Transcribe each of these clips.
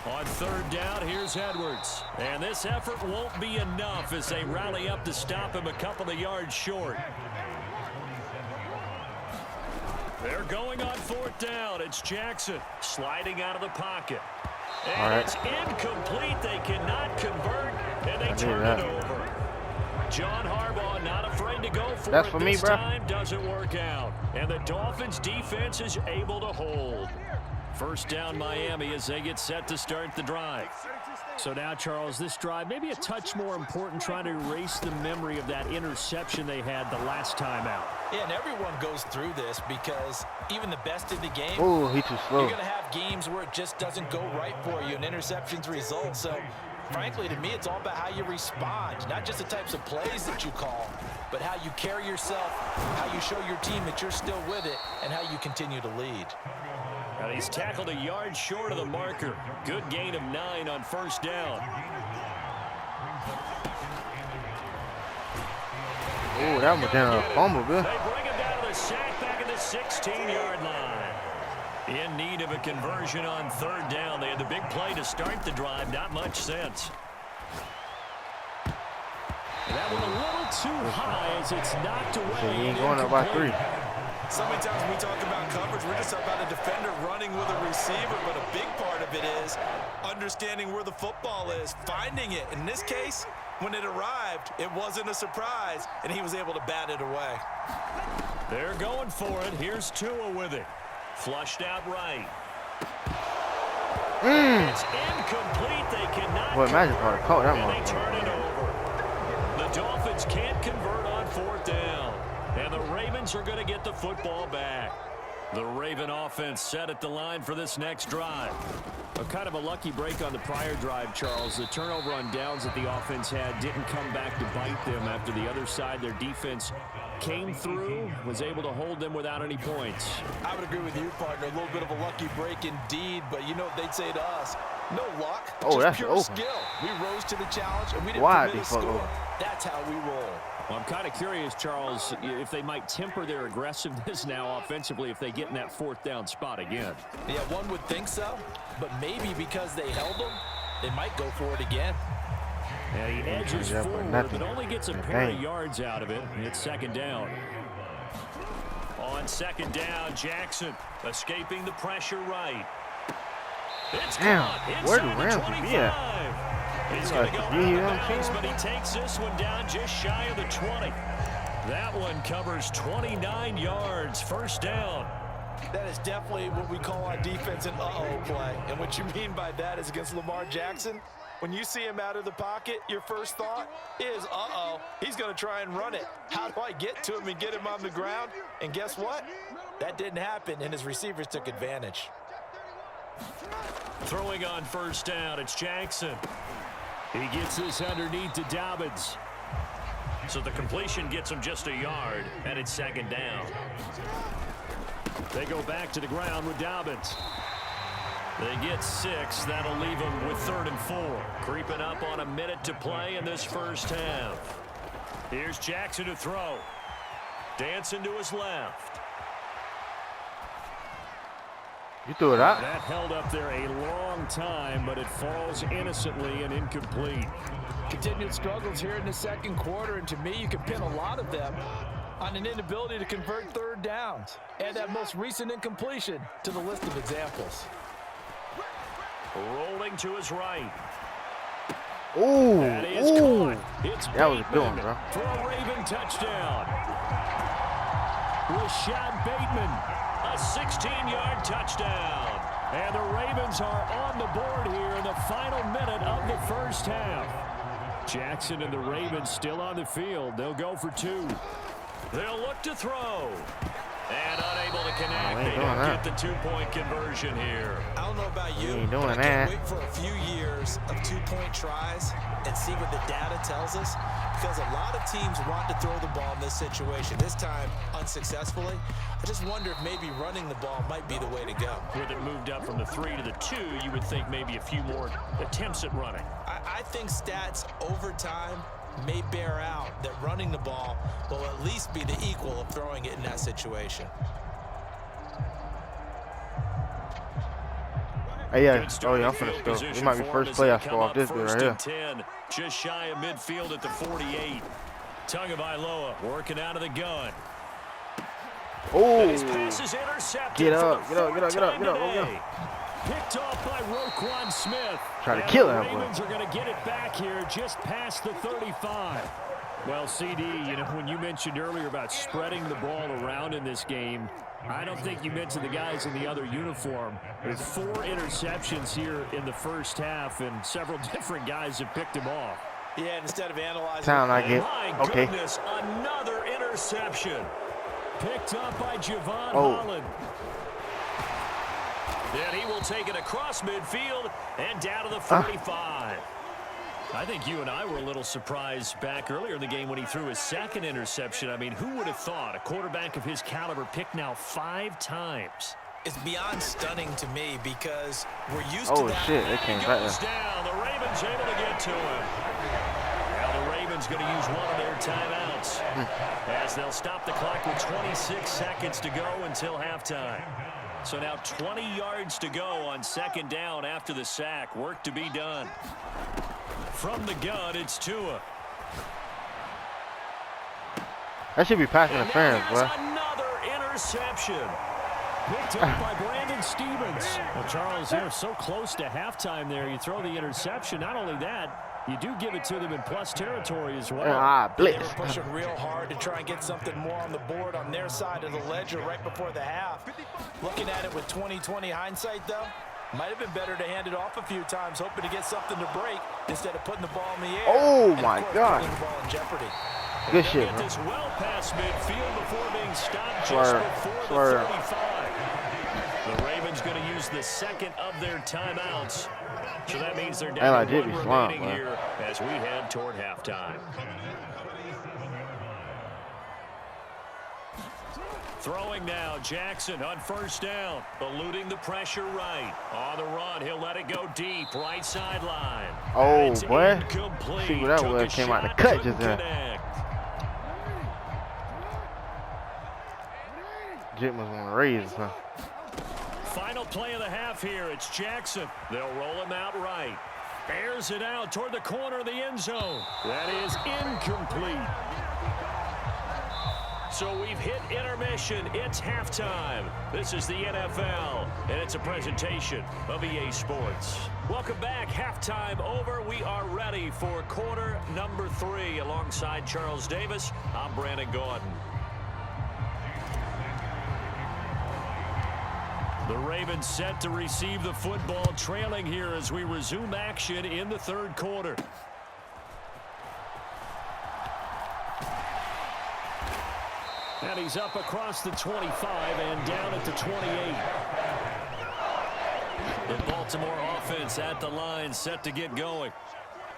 On third down, here's Edwards. And this effort won't be enough as they rally up to stop him a couple of yards short. They're going on fourth down. It's Jackson sliding out of the pocket. And it's incomplete. They cannot convert, and they turn it over. John Harbaugh not afraid to go for it this time. Doesn't work out. And the Dolphins defense is able to hold. First down Miami as they get set to start the drive. So now, Charles, this drive maybe a touch more important, trying to erase the memory of that interception they had the last time out. Yeah, and everyone goes through this because even the best in the game, he's too slow. You're going to have games where it just doesn't go right for you and interceptions result. So, frankly, to me, it's all about how you respond, not just the types of plays that you call, but how you carry yourself, how you show your team that you're still with it, and how you continue to lead. And he's tackled a yard short of the marker. Good gain of 9 on first down. Oh, that was down a fumble, Bill. They bring him down to the sack back at the 16-yard line. In need of a conversion on third down. They had the big play to start the drive. Not much sense. That one a little too high as it's knocked away. So you ain't going up by 3. So many times when we talk about coverage, we're just talking about a defender running with a receiver, but a big part of it is understanding where the football is, finding it. In this case, when it arrived, it wasn't a surprise, and he was able to bat it away. They're going for it. Here's Tua with it. Flushed out right. It's incomplete. They cannot. Boy, Magic probably caught that one. They turn it over. The Dolphins can't convert on fourth down. And the Ravens are going to get the football back. The Raven offense set at the line for this next drive. Kind of a lucky break on the prior drive, Charles. The turnover on downs that the offense had didn't come back to bite them after the other side. Their defense came through, was able to hold them without any points. I would agree with you, partner. A little bit of a lucky break indeed, but you know what they'd say to us? No luck, just pure skill. We rose to the challenge, and we didn't permit a score. That's how we roll. Well, I'm kind of curious, Charles, if they might temper their aggressiveness now offensively if they get in that fourth down spot again. Yeah, one would think so, but maybe because they held them, they might go for it again. Yeah, he edges forward, but only gets a pair of yards out of it. It's second down. On second down, Jackson escaping the pressure right. It's caught inside the 25. He's going to go out of bounds, but he takes this one down just shy of the 20. That one covers 29 yards. First down. That is definitely what we call on defense an uh-oh play. And what you mean by that is against Lamar Jackson, when you see him out of the pocket, your first thought is, uh-oh, he's going to try and run it. How do I get to him and get him on the ground? And guess what? That didn't happen, and his receivers took advantage. Throwing on first down, it's Jackson. He gets this underneath to Dobbins. So the completion gets him just a yard, and it's second down. They go back to the ground with Dobbins. They get 6. That'll leave them with 3rd and 4. Creeping up on a minute to play in this first half. Here's Jackson to throw. Dancing to his left. You threw it out. That held up there a long time, but it falls innocently and incomplete. Continued struggles here in the second quarter, and to me, you can pin a lot of them on an inability to convert third downs. Add that most recent incompletion to the list of examples. Rolling to his right. Ooh, that is caught. It's that was a good one, bro. For a Raven touchdown. Rashad Bateman, a 16-yard touchdown. And the Ravens are on the board here in the final minute of the first half. Jackson and the Ravens still on the field. They'll go for 2. They'll look to throw. And unable to connect. They don't get the 2-point conversion here. I don't know about you, but I can't wait for a few years of 2-point tries and see what the data tells us. Because a lot of teams want to throw the ball in this situation. This time, unsuccessfully. I just wonder if maybe running the ball might be the way to go. With it moved up from the 3 to the 2, you would think maybe a few more attempts at running. I think stats over time may bear out that running the ball will at least be the equal of throwing it in that situation. Hey, yeah. Good start Oh, yeah, I'm in finna field score. position It might be for first him as play they I come score off up this dude first right and here. 10, just shy of midfield at the 48. Tagovailoa working out of the gun. Oh, His pass is intercepted. get for up, the get up, get up, fourth get up, time get up, today. Picked off by Roquan Smith. Try to And kill the that boy. Ravens are going to get it back here just past the 35. Well, CD, you know, when you mentioned earlier about spreading the ball around in this game, I don't think you mentioned the guys in the other uniform. There's 4 interceptions here in the first half, and several different guys have picked him off. Yeah, instead of analyzing. Town I get. My Okay. goodness, another interception. Picked up by Javon Oh. Holland. And he will take it across midfield and down to the 45. I think you and I were a little surprised back earlier in the game when he threw his second interception. I mean, who would have thought a quarterback of his caliber picked now 5 times? It's beyond stunning to me because we're used Oh, to that. shit. They came He back goes there. down. The Ravens able to get to him. Now the Ravens going to use one of their timeouts as they'll stop the clock with 26 seconds to go until halftime. So now 20 yards to go on second down after the sack. Work to be done. From the gun, it's Tua. That should be pass And interference, now boy. here's another interception. Picked up by Brandon Stevens. Well, Charles, they're so close to halftime there. You throw the interception. Not only that, you do give it to them in plus territory as well. Ah, They blitz. were pushing real hard to try and get something more on the board on their side of the ledger right before the half. Looking at it with 20/20 hindsight, though, might have been better to hand it off a few times, hoping to get something to break instead of putting the ball in the air. Oh, and, of my course, God. putting the ball in jeopardy. Good They'll shit, get bro. this well past midfield before being stopped just Swerve, before swerve. the 35. The Ravens going to use the second of their timeouts. So that means they're down like to Jimmy 1 Slump, remaining man. here as we head toward halftime. Throwing now, Jackson on first down, eluding the pressure right. On the run, he'll let it go deep, right sideline. Oh, It's boy. incomplete. See what that Took was, a came out the shot, cut couldn't just then. connect. Jim was on the raise, huh? Final play of the half here. It's Jackson. They'll roll him out right. Airs it out toward the corner of the end zone. That is incomplete. So we've hit intermission. It's halftime. This is the NFL, and it's a presentation of EA Sports. Welcome back. Halftime over. We are ready for quarter number 3. Alongside Charles Davis, I'm Brandon Gordon. The Ravens set to receive the football, trailing here as we resume action in the third quarter. And he's up across the 25 and down at the 28. The Baltimore offense at the line, set to get going.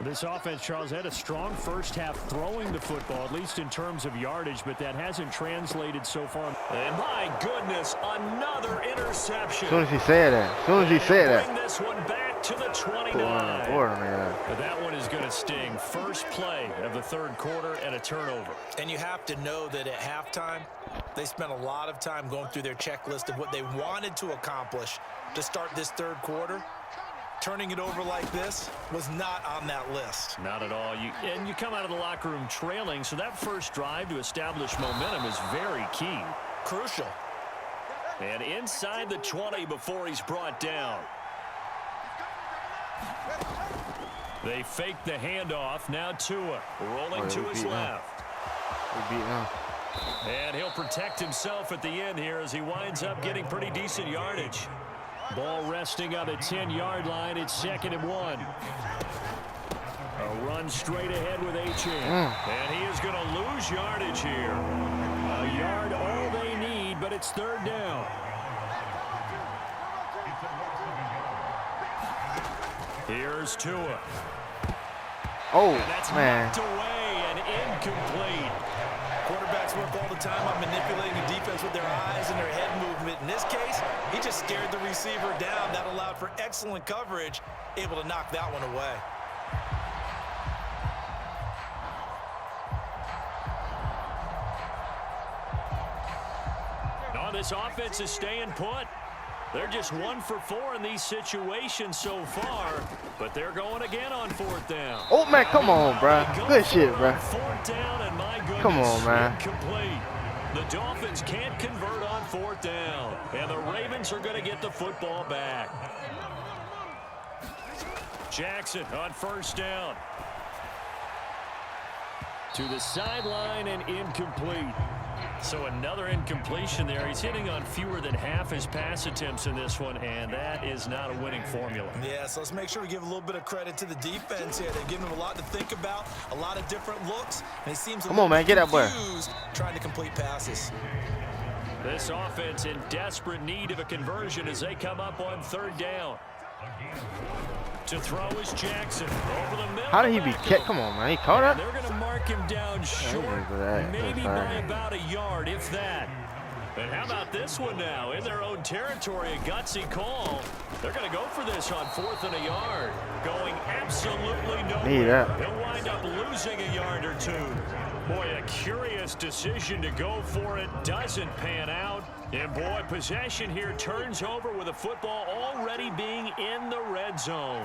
This offense, Charles, had a strong first half throwing the football, at least in terms of yardage, but that hasn't translated so far. And my goodness, another interception. As soon as he said that. Bring this one back to the 29. Put one on the board on there. But that one is going to sting. First play of the third quarter and a turnover. And you have to know that at halftime, they spent a lot of time going through their checklist of what they wanted to accomplish to start this third quarter. Turning it over like this was not on that list. Not at all. And you come out of the locker room trailing, so that first drive to establish momentum is very key. Crucial. And inside the 20 before he's brought down. They fake the handoff. Now Tua rolling to his left. We beat him. And he'll protect himself at the end here as he winds up getting pretty decent yardage. Ball resting on the 10-yard line. It's 2nd and 1. A run straight ahead with Achane. And he is going to lose yardage here. A yard all they need, but it's 3rd down. Here's Tua. Oh, And that's man. knocked away and incomplete. Quarterbacks work all the time on manipulating the defense with their eyes and their head movement. In this case, he just scared the receiver down. That allowed for excellent coverage, able to knock that one away. No, this offense is staying put. They're just 1 for 4 in these situations so far, but they're going again on 4th down. Oh, man, come on, bro. Good shit, bro. 4th down, and my goodness, come on, man. Incomplete. The Dolphins can't convert on 4th down, and the Ravens are going to get the football back. Jackson on 1st down. To the sideline and incomplete. So another incompletion there. He's hitting on fewer than half his pass attempts in this one, and that is not a winning formula. Yeah, so let's make sure we give a little bit of credit to the defense here. They've given him a lot to think about, a lot of different looks, and he seems a Come on, man, get that boy. confused trying to complete passes. This offense in desperate need of a conversion as they come up on 3rd down. To throw is Jackson over the middle. How did he be kept? Come on, man. He caught up. They're going to mark him down short, maybe by about a yard, if that. And how about this one now? In their own territory, a gutsy call. They're going to go for this on 4th and a yard. Going absolutely nowhere. He'll wind up losing a yard or 2. Boy, a curious decision to go for it. Doesn't pan out. And boy, possession here turns over with the football already being in the red zone.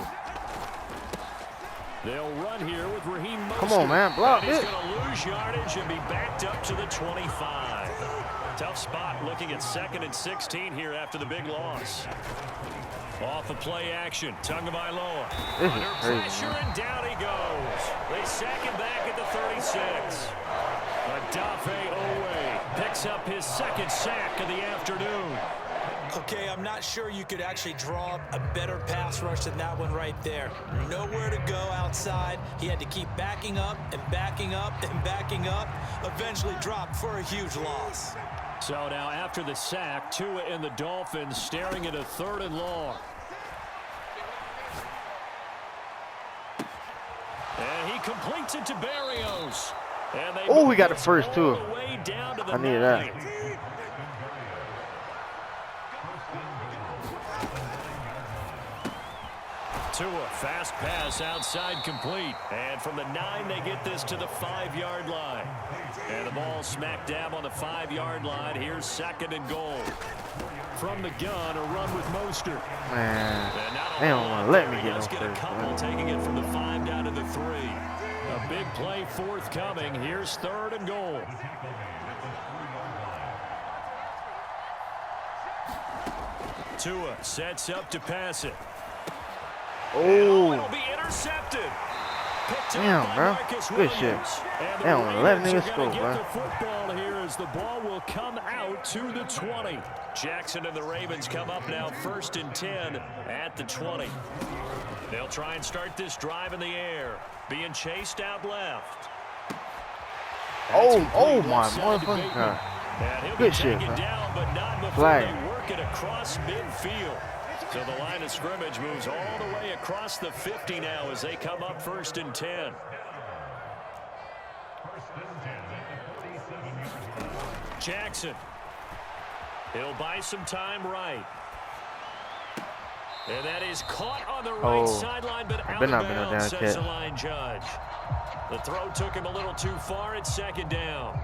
They'll run here with Raheem Mostert. Come on, man. Block He's it. going to lose yardage and be backed up to the 25. Tough spot looking at 2nd and 16 here after the big loss. Off of play action. Tagovailoa under pressure, and down he goes. They sack him back at the 36. Adafe Owe picks up his 2nd sack of the afternoon. Okay, I'm not sure you could actually draw a better pass rush than that one right there. Nowhere to go outside. He had to keep backing up and backing up and backing up. Eventually dropped for a huge loss. So now after the sack, Tua and the Dolphins staring at a 3rd and long. And he completes it to Berrios. Oh, we got the first too. I needed that. Tua, fast pass outside complete. And from the 9, they get this to the 5-yard line. And the ball smack dab on the 5-yard line. Here's 2nd and goal. From the gun, a run with Mostert. Man, they don't want to let me get on get a first. couple, taking it from the 5 down to the 3. A big play forthcoming. Here's 3rd and goal. Tua sets up to pass it. Oh, it'll be intercepted. damn, bro. Good shit. They don't want to let niggas score, bro. The football here as the ball will come out to the 20. Jackson and the Ravens come up now 1st and 10 at the 20. They'll try and start this drive in the air. Being chased out left. Oh my motherfucker. Good shit, bro. Down, but not before Flag. they work it across midfield. So the line of scrimmage moves all the way across the 50 now as they come up 1st and 10. Jackson. He'll buy some time right. And that is caught on the right sideline, but out of bounds, says the line judge. The throw took him a little too far at 2nd down.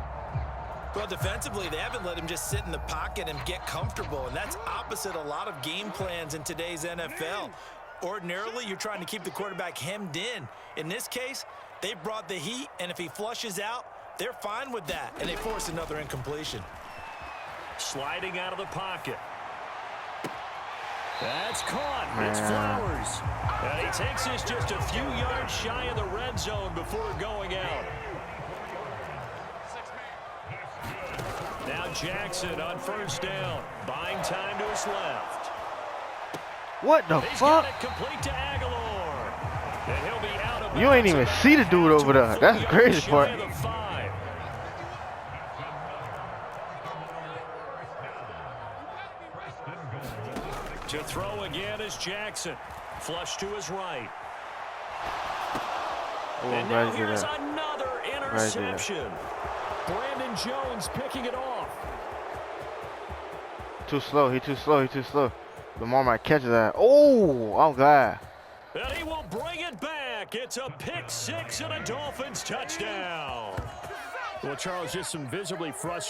Well, defensively, they haven't let him just sit in the pocket and get comfortable, and that's opposite a lot of game plans in today's NFL. Ordinarily, you're trying to keep the quarterback hemmed in. In this case, they brought the heat, and if he flushes out, they're fine with that, and they force another incompletion. Sliding out of the pocket. That's caught. It's Flowers. And he takes this just a few yards shy of the red zone before going out. Now Jackson on 1st down. Buying time to his left. What the He's fuck? got it complete to Aguilar. And he'll be out of You ain't even see the dude over there. That's the crazy shy part. of the 5. To throw again is Jackson. Flush to his right. Oh, And now here's another interception. Brandon Jones picking it off. Too slow. He too slow. He too slow. Lamar might catch that. Oh, I'm glad. And he will bring it back. It's a pick 6 and a Dolphins touchdown. Well, Charles, just some visibly frustrating.